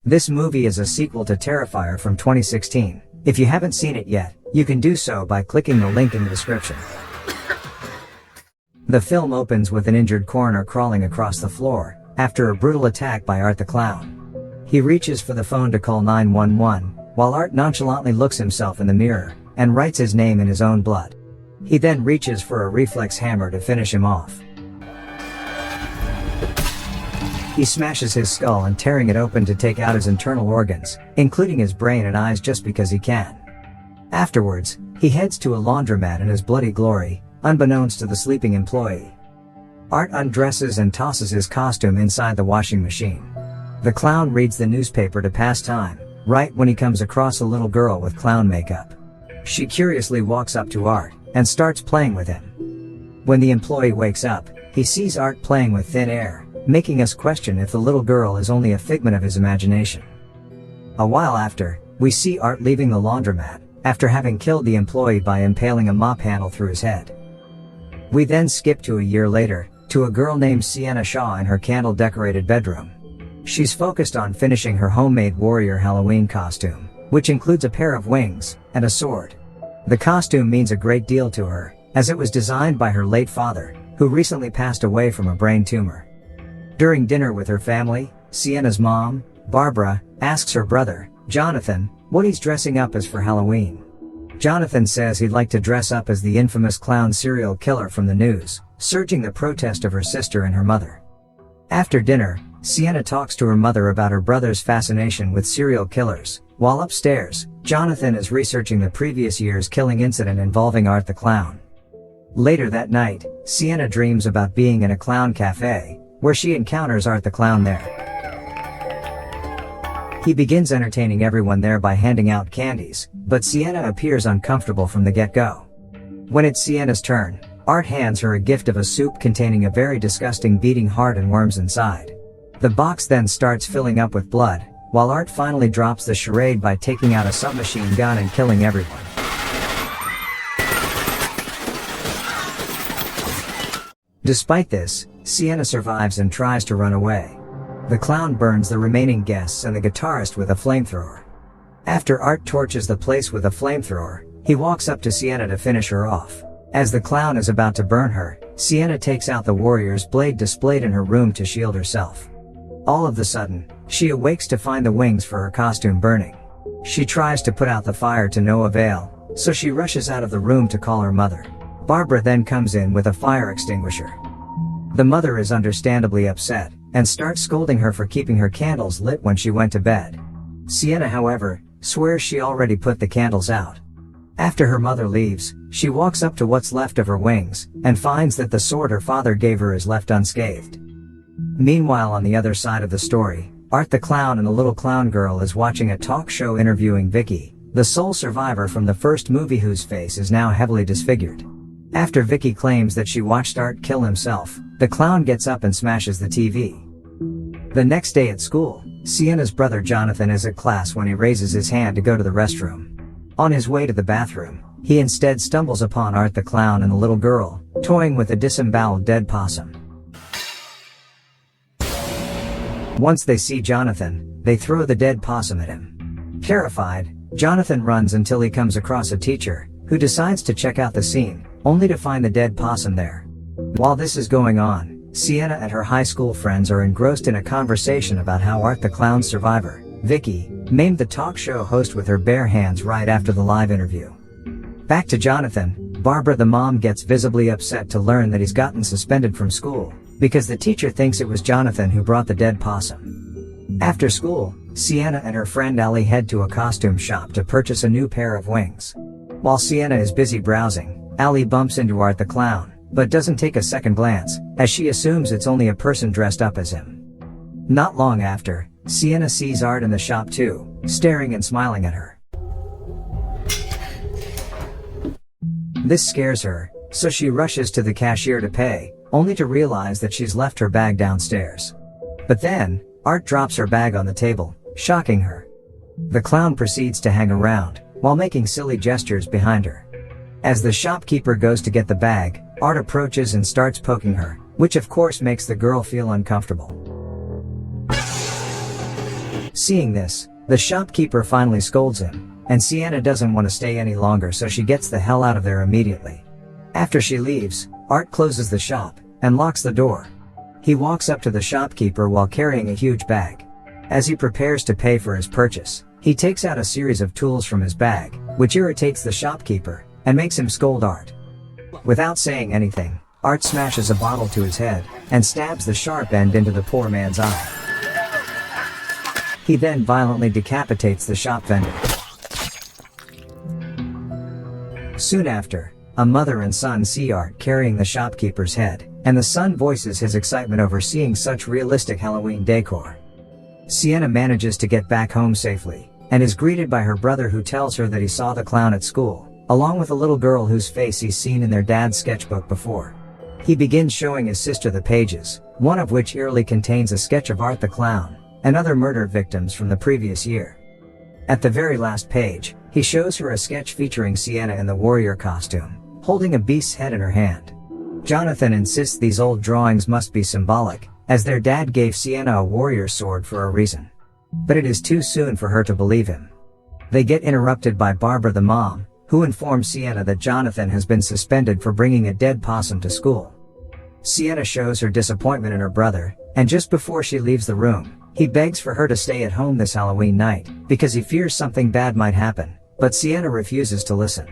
This movie is a sequel to Terrifier from 2016. If you haven't seen it yet, you can do so by clicking the link in the description. The film opens with an injured coroner crawling across the floor, after a brutal attack by Art the Clown. He reaches for the phone to call 911, while Art nonchalantly looks himself in the mirror, and writes his name in his own blood. He then reaches for a reflex hammer to finish him off. He smashes his skull and tearing it open to take out his internal organs, including his brain and eyes just because he can. Afterwards, he heads to a laundromat in his bloody glory, unbeknownst to the sleeping employee. Art undresses and tosses his costume inside the washing machine. The clown reads the newspaper to pass time, right when he comes across a little girl with clown makeup. She curiously walks up to Art and starts playing with him. When the employee wakes up, he sees Art playing with thin air, making us question if the little girl is only a figment of his imagination. A while after, we see Art leaving the laundromat, after having killed the employee by impaling a mop handle through his head. We then skip to a year later, to a girl named Sienna Shaw in her candle-decorated bedroom. She's focused on finishing her homemade warrior Halloween costume, which includes a pair of wings and a sword. The costume means a great deal to her, as it was designed by her late father, who recently passed away from a brain tumor. During dinner with her family, Sienna's mom, Barbara, asks her brother, Jonathan, what he's dressing up as for Halloween. Jonathan says he'd like to dress up as the infamous clown serial killer from the news, surging the protest of her sister and her mother. After dinner, Sienna talks to her mother about her brother's fascination with serial killers, while upstairs, Jonathan is researching the previous year's killing incident involving Art the Clown. Later that night, Sienna dreams about being in a clown cafe, where she encounters Art the Clown there. He begins entertaining everyone there by handing out candies, but Sienna appears uncomfortable from the get-go. When it's Sienna's turn, Art hands her a gift of a soup containing a very disgusting beating heart and worms inside. The box then starts filling up with blood, while Art finally drops the charade by taking out a submachine gun and killing everyone. Despite this, Sienna survives and tries to run away. The clown burns the remaining guests and the guitarist with a flamethrower. After Art torches the place with a flamethrower, he walks up to Sienna to finish her off. As the clown is about to burn her, Sienna takes out the warrior's blade displayed in her room to shield herself. All of a sudden, she awakes to find the wings for her costume burning. She tries to put out the fire to no avail, so she rushes out of the room to call her mother. Barbara then comes in with a fire extinguisher. The mother is understandably upset, and starts scolding her for keeping her candles lit when she went to bed. Sienna, however, swears she already put the candles out. After her mother leaves, she walks up to what's left of her wings, and finds that the sword her father gave her is left unscathed. Meanwhile, on the other side of the story, Art the Clown and the little clown girl is watching a talk show interviewing Vicky, the sole survivor from the first movie whose face is now heavily disfigured. After Vicky claims that she watched Art kill himself, the clown gets up and smashes the TV. The next day at school, Sienna's brother Jonathan is at class when he raises his hand to go to the restroom. On his way to the bathroom, he instead stumbles upon Art the Clown and the little girl, toying with a disemboweled dead possum. Once they see Jonathan, they throw the dead possum at him. Terrified, Jonathan runs until he comes across a teacher, who decides to check out the scene, only to find the dead possum there. While this is going on, Sienna and her high school friends are engrossed in a conversation about how Art the Clown's survivor, Vicky, maimed the talk show host with her bare hands right after the live interview. Back to Jonathan, Barbara the mom gets visibly upset to learn that he's gotten suspended from school, because the teacher thinks it was Jonathan who brought the dead possum. After school, Sienna and her friend Allie head to a costume shop to purchase a new pair of wings. While Sienna is busy browsing, Allie bumps into Art the Clown, but doesn't take a second glance, as she assumes it's only a person dressed up as him. Not long after, Sienna sees Art in the shop too, staring and smiling at her. This scares her, so she rushes to the cashier to pay, only to realize that she's left her bag downstairs. But then, Art drops her bag on the table, shocking her. The clown proceeds to hang around, while making silly gestures behind her. As the shopkeeper goes to get the bag, Art approaches and starts poking her, which of course makes the girl feel uncomfortable. Seeing this, the shopkeeper finally scolds him, and Sienna doesn't want to stay any longer, so she gets the hell out of there immediately. After she leaves, Art closes the shop and locks the door. He walks up to the shopkeeper while carrying a huge bag. As he prepares to pay for his purchase, he takes out a series of tools from his bag, which irritates the shopkeeper and makes him scold Art. Without saying anything, Art smashes a bottle to his head and stabs the sharp end into the poor man's eye. He then violently decapitates the shop vendor. Soon after, a mother and son see Art carrying the shopkeeper's head, and the son voices his excitement over seeing such realistic Halloween decor. Sienna manages to get back home safely, and is greeted by her brother, who tells her that he saw the clown at school, along with a little girl whose face he's seen in their dad's sketchbook before. He begins showing his sister the pages, one of which eerily contains a sketch of Art the clown, and other murder victims from the previous year. At the very last page, he shows her a sketch featuring Sienna in the warrior costume, holding a beast's head in her hand. Jonathan insists these old drawings must be symbolic, as their dad gave Sienna a warrior sword for a reason. But it is too soon for her to believe him. They get interrupted by Barbara the mom, who informs Sienna that Jonathan has been suspended for bringing a dead possum to school. Sienna shows her disappointment in her brother, and just before she leaves the room, he begs for her to stay at home this Halloween night, because he fears something bad might happen, but Sienna refuses to listen.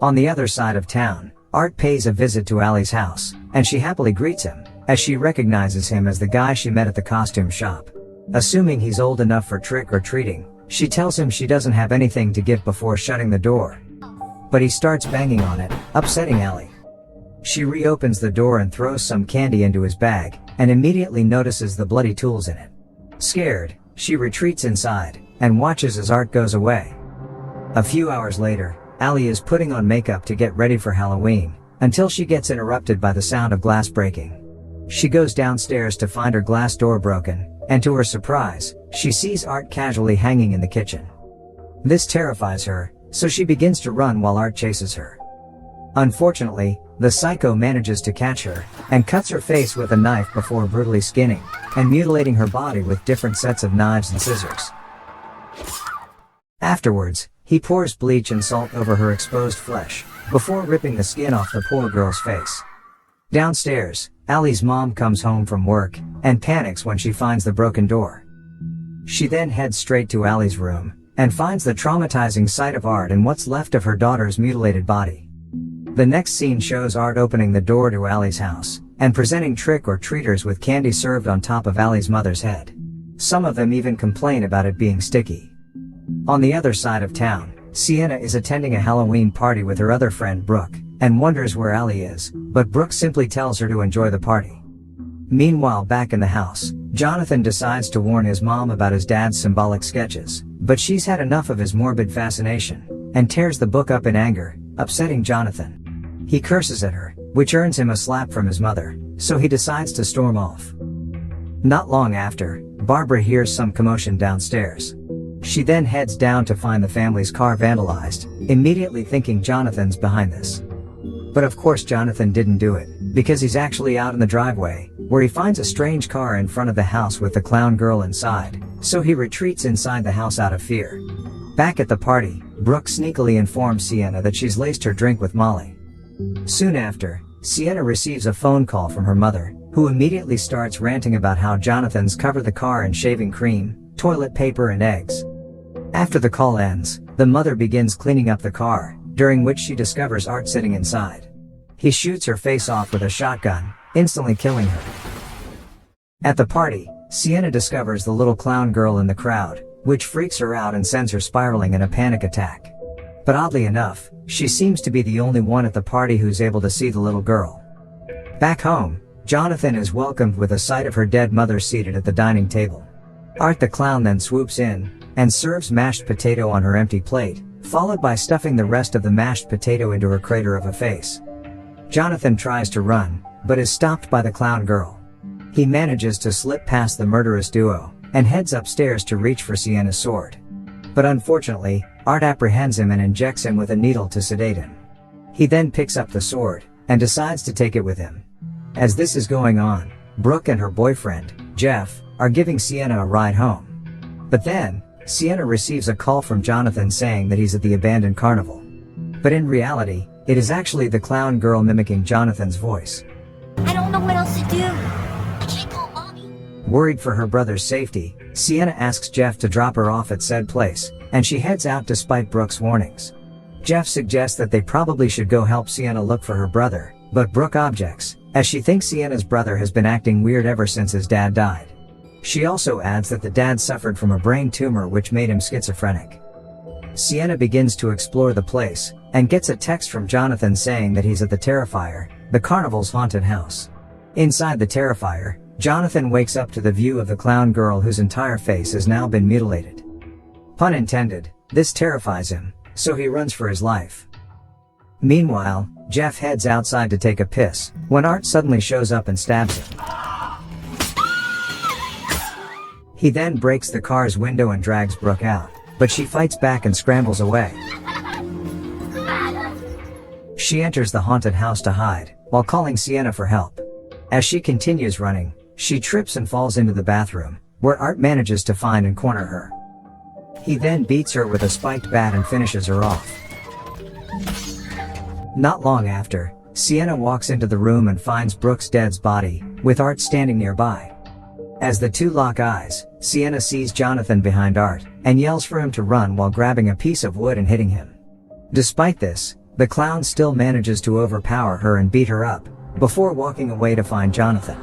On the other side of town, Art pays a visit to Allie's house, and she happily greets him, as she recognizes him as the guy she met at the costume shop. Assuming he's old enough for trick-or-treating, she tells him she doesn't have anything to give before shutting the door. But he starts banging on it, upsetting Allie. She reopens the door and throws some candy into his bag, and immediately notices the bloody tools in it. Scared, she retreats inside, and watches as Art goes away. A few hours later, Allie is putting on makeup to get ready for Halloween, until she gets interrupted by the sound of glass breaking. She goes downstairs to find her glass door broken, and to her surprise, she sees Art casually hanging in the kitchen. This terrifies her, so she begins to run while Art chases her. Unfortunately, the psycho manages to catch her, and cuts her face with a knife before brutally skinning and mutilating her body with different sets of knives and scissors. Afterwards, he pours bleach and salt over her exposed flesh, before ripping the skin off the poor girl's face. Downstairs, Allie's mom comes home from work, and panics when she finds the broken door. She then heads straight to Allie's room, and finds the traumatizing sight of Art and what's left of her daughter's mutilated body. The next scene shows Art opening the door to Allie's house, and presenting trick-or-treaters with candy served on top of Allie's mother's head. Some of them even complain about it being sticky. On the other side of town, Sienna is attending a Halloween party with her other friend Brooke, and wonders where Allie is, but Brooke simply tells her to enjoy the party. Meanwhile, back in the house, Jonathan decides to warn his mom about his dad's symbolic sketches, but she's had enough of his morbid fascination, and tears the book up in anger, upsetting Jonathan. He curses at her, which earns him a slap from his mother, so he decides to storm off. Not long after, Barbara hears some commotion downstairs. She then heads down to find the family's car vandalized, immediately thinking Jonathan's behind this. But of course Jonathan didn't do it, because he's actually out in the driveway, where he finds a strange car in front of the house with the clown girl inside, so he retreats inside the house out of fear. Back at the party, Brooke sneakily informs Sienna that she's laced her drink with Molly. Soon after, Sienna receives a phone call from her mother, who immediately starts ranting about how Jonathan's covered the car in shaving cream, toilet paper and eggs. After the call ends, the mother begins cleaning up the car, during which she discovers Art sitting inside. He shoots her face off with a shotgun, instantly killing her. At the party, Sienna discovers the little clown girl in the crowd, which freaks her out and sends her spiraling in a panic attack. But oddly enough, she seems to be the only one at the party who's able to see the little girl. Back home, Jonathan is welcomed with a sight of her dead mother seated at the dining table. Art the clown then swoops in, and serves mashed potato on her empty plate, followed by stuffing the rest of the mashed potato into her crater of a face. Jonathan tries to run, but is stopped by the clown girl. He manages to slip past the murderous duo, and heads upstairs to reach for Sienna's sword. But unfortunately, Art apprehends him and injects him with a needle to sedate him. He then picks up the sword, and decides to take it with him. As this is going on, Brooke and her boyfriend, Jeff, are giving Sienna a ride home. But then, Sienna receives a call from Jonathan saying that he's at the abandoned carnival. But in reality, it is actually the clown girl mimicking Jonathan's voice. I don't know what else to do. I can't call Mommy. Worried for her brother's safety, Sienna asks Jeff to drop her off at said place, and she heads out despite Brooke's warnings. Jeff suggests that they probably should go help Sienna look for her brother, but Brooke objects, as she thinks Sienna's brother has been acting weird ever since his dad died. She also adds that the dad suffered from a brain tumor which made him schizophrenic. Sienna begins to explore the place, and gets a text from Jonathan saying that he's at the Terrifier, the carnival's haunted house. Inside the Terrifier, Jonathan wakes up to the view of the clown girl whose entire face has now been mutilated. Pun intended, this terrifies him, so he runs for his life. Meanwhile, Jeff heads outside to take a piss, when Art suddenly shows up and stabs him. He then breaks the car's window and drags Brooke out, but she fights back and scrambles away. She enters the haunted house to hide, while calling Sienna for help. As she continues running, she trips and falls into the bathroom, where Art manages to find and corner her. He then beats her with a spiked bat and finishes her off. Not long after, Sienna walks into the room and finds Brooke's dead body, with Art standing nearby. As the two lock eyes, Sienna sees Jonathan behind Art, and yells for him to run while grabbing a piece of wood and hitting him. Despite this, the clown still manages to overpower her and beat her up, before walking away to find Jonathan.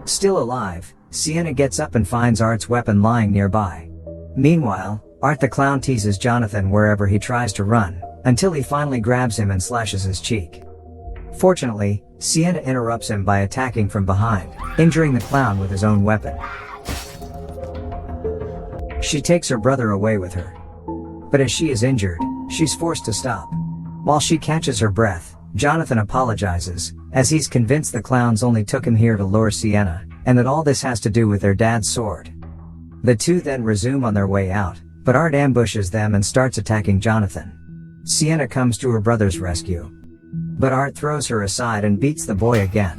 Still alive, Sienna gets up and finds Art's weapon lying nearby. Meanwhile, Art the clown teases Jonathan wherever he tries to run, until he finally grabs him and slashes his cheek. Fortunately, Sienna interrupts him by attacking from behind, injuring the clown with his own weapon. She takes her brother away with her. But as she is injured, she's forced to stop. While she catches her breath, Jonathan apologizes, as he's convinced the clowns only took him here to lure Sienna, and that all this has to do with their dad's sword. The two then resume on their way out, but Art ambushes them and starts attacking Jonathan. Sienna comes to her brother's rescue. But Art throws her aside and beats the boy again.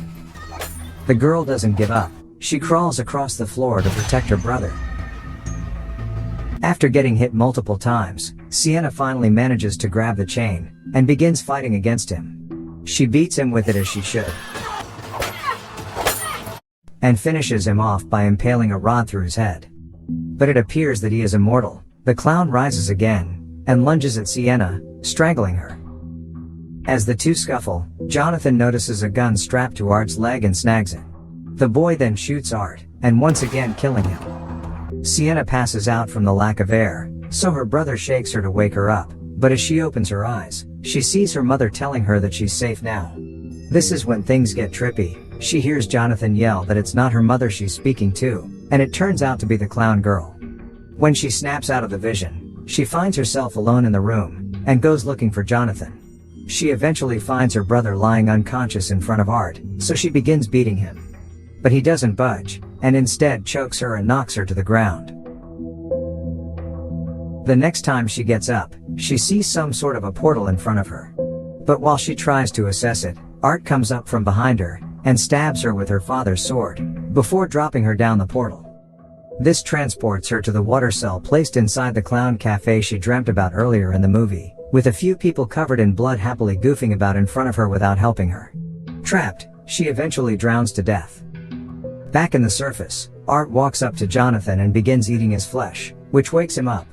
The girl doesn't give up. She crawls across the floor to protect her brother. After getting hit multiple times, Sienna finally manages to grab the chain, and begins fighting against him. She beats him with it as she should, and finishes him off by impaling a rod through his head. But it appears that he is immortal. The clown rises again, and lunges at Sienna, strangling her. As the two scuffle, Jonathan notices a gun strapped to Art's leg and snags it. The boy then shoots Art, and once again killing him. Sienna passes out from the lack of air, so her brother shakes her to wake her up, but as she opens her eyes, she sees her mother telling her that she's safe now. This is when things get trippy. She hears Jonathan yell that it's not her mother she's speaking to, and it turns out to be the clown girl. When she snaps out of the vision, she finds herself alone in the room, and goes looking for Jonathan. She eventually finds her brother lying unconscious in front of Art, so she begins beating him. But he doesn't budge, and instead chokes her and knocks her to the ground. The next time she gets up, she sees some sort of a portal in front of her. But while she tries to assess it, Art comes up from behind her, and stabs her with her father's sword, before dropping her down the portal. This transports her to the water cell placed inside the clown cafe she dreamt about earlier in the movie, with a few people covered in blood happily goofing about in front of her without helping her. Trapped, she eventually drowns to death. Back in the surface, Art walks up to Jonathan and begins eating his flesh, which wakes him up.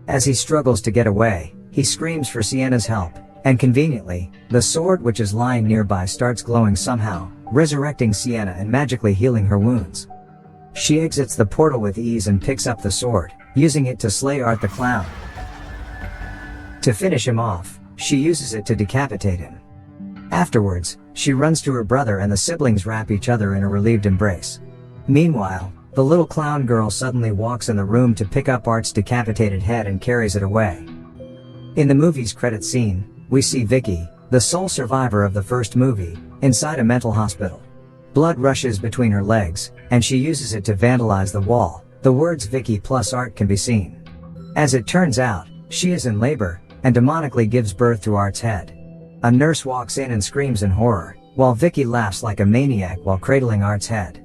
As he struggles to get away, he screams for Sienna's help, and conveniently, the sword which is lying nearby starts glowing somehow, resurrecting Sienna and magically healing her wounds. She exits the portal with ease and picks up the sword, using it to slay Art the clown. To finish him off, she uses it to decapitate him. Afterwards, she runs to her brother and the siblings wrap each other in a relieved embrace. Meanwhile, the little clown girl suddenly walks in the room to pick up Art's decapitated head and carries it away. In the movie's credit scene, we see Vicky, the sole survivor of the first movie, inside a mental hospital. Blood rushes between her legs, and she uses it to vandalize the wall. The words Vicky plus Art can be seen. As it turns out, she is in labor, and demonically gives birth to Art's head. A nurse walks in and screams in horror, while Vicky laughs like a maniac while cradling Art's head.